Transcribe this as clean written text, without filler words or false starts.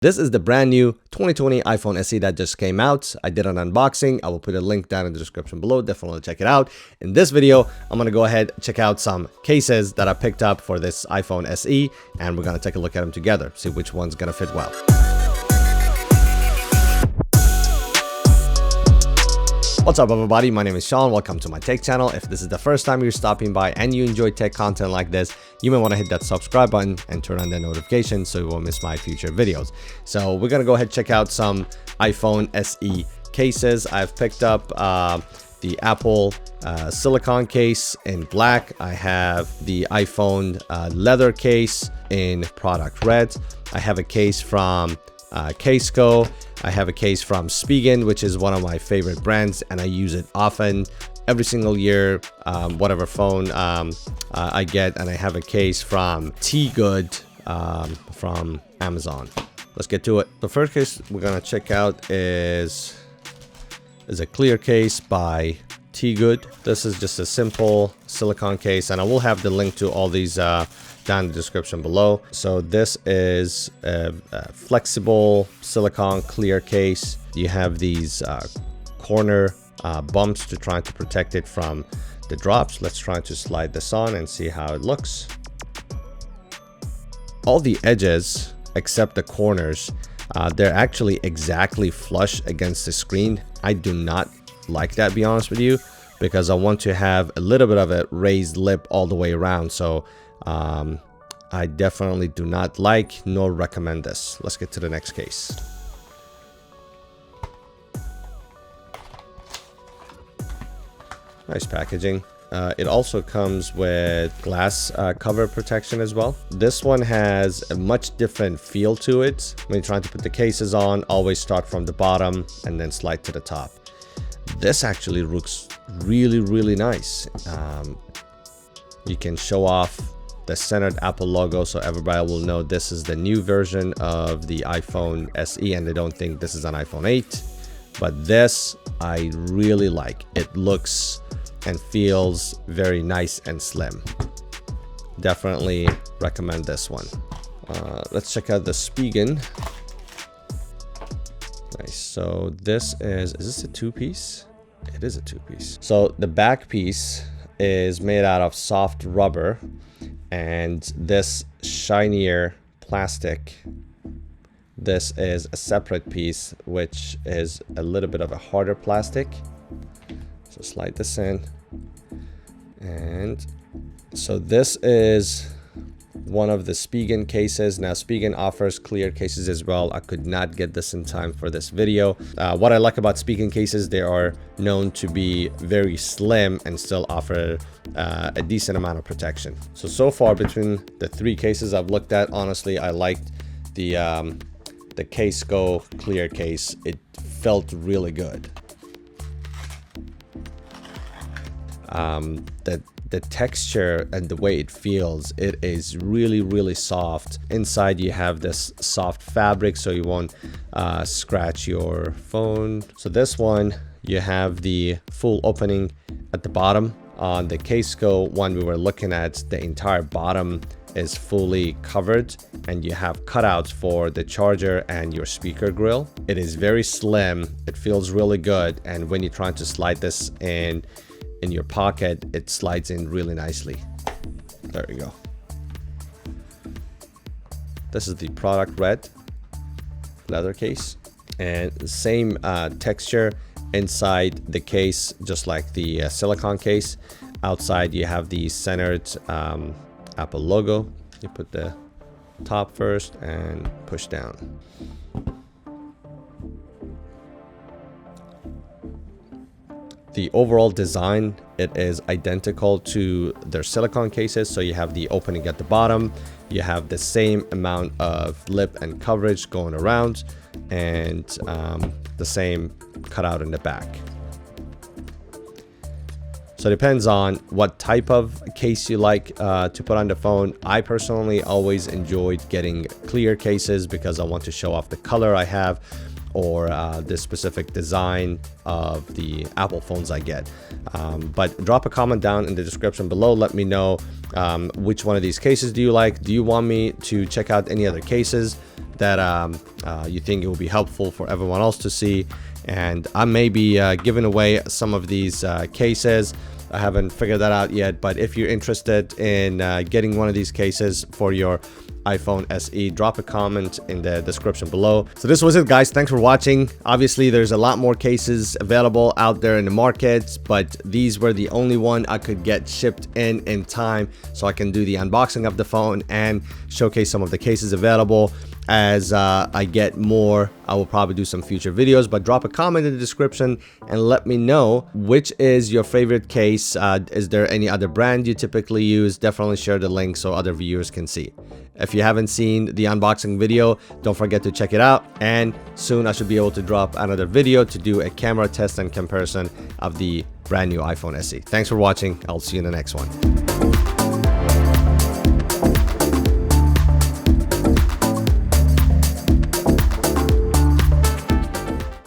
This is the brand new 2020 iPhone SE that just came out. I did an unboxing. I will put a link down in the description below. Definitely check it out. In this video, I'm going to go ahead and check out some cases that I picked up for this iPhone SE, and we're going to take a look at them together, see which one's going to fit well. What's up, everybody? My name is Sean. Welcome to my tech channel. If this is the first time you're stopping by and you enjoy tech content like this, you may want to hit that subscribe button and turn on the notifications so you won't miss my future videos. So we're going to go ahead and check out some iPhone SE cases. I've picked up the Apple silicone case in black. I have the iPhone leather case in product red. I have a case from Caseco. I have a case from Spigen, which is one of my favorite brands, and I use it often every single year, whatever phone I get. And I have a case from T-Good from Amazon. Let's get to it. The first case we're gonna check out is a clear case by T-Good. This is just a simple silicone case, and I will have the link to all these down in the description below. So this is a flexible silicone clear case. You have these corner bumps to try to protect it from the drops. Let's try to slide this on and see how it looks. All the edges except the corners, they're actually exactly flush against the screen. I do not like that, to be honest with you, because I want to have a little bit of a raised lip all the way around. So I definitely do not like nor recommend this. Let's get to the next case. Nice packaging. It also comes with glass cover protection as well. This one has a much different feel to it. When you're trying to put the cases on, always start from the bottom and then slide to the top. This actually looks really nice. You can show off the centered Apple logo so everybody will know this is the new version of the iPhone SE, and they don't think this is an iPhone 8. But this I really like. It looks and feels very nice and slim. Definitely recommend this one. Let's check out the Spigen. Nice. So this is this a two-piece? It is a two-piece. So the back piece is made out of soft rubber, and this shinier plastic, this is a separate piece, which is a little bit of a harder plastic. So slide this in, and so this is one of the Spigen cases. Now Spigen offers clear cases as well. I could not get this in time for this video. What I like about Spigen cases, they are known to be very slim and still offer a decent amount of protection. So far between the three cases I've looked at, honestly, I liked the Caseco clear case. It felt really good. The texture and the way it feels, it is really soft. Inside you have this soft fabric so you won't scratch your phone. So this one, you have the full opening at the bottom. On the Caseco one we were looking at, the entire bottom is fully covered, and you have cutouts for the charger and your speaker grill. It is very slim. It feels really good, and when you're trying to slide this in your pocket, it slides in really nicely. There you go. This is the product red leather case, and the same texture inside the case, just like the silicone case. Outside you have the centered Apple logo. You put the top first and push down. The overall design, it is identical to their silicone cases. So you have the opening at the bottom, you have the same amount of lip and coverage going around, and the same cutout in the back. So it depends on what type of case you like to put on the phone. I personally always enjoyed getting clear cases because I want to show off the color I have or the specific design of the Apple phones I get. But drop a comment down in the description below. Let me know which one of these cases do you like. Do you want me to check out any other cases that you think it will be helpful for everyone else to see? And I may be giving away some of these cases. I haven't figured that out yet, but if you're interested in getting one of these cases for your iPhone SE, drop a comment in the description below. So this was it, guys. Thanks for watching. Obviously, there's a lot more cases available out there in the market, but these were the only one I could get shipped in time, so I can do the unboxing of the phone and showcase some of the cases available. As I get more, I will probably do some future videos, but drop a comment in the description and let me know which is your favorite case. Is there any other brand you typically use? Definitely share the link so other viewers can see. If you haven't seen the unboxing video, don't forget to check it out. And soon I should be able to drop another video to do a camera test and comparison of the brand new iPhone SE. Thanks for watching. I'll see you in the next one.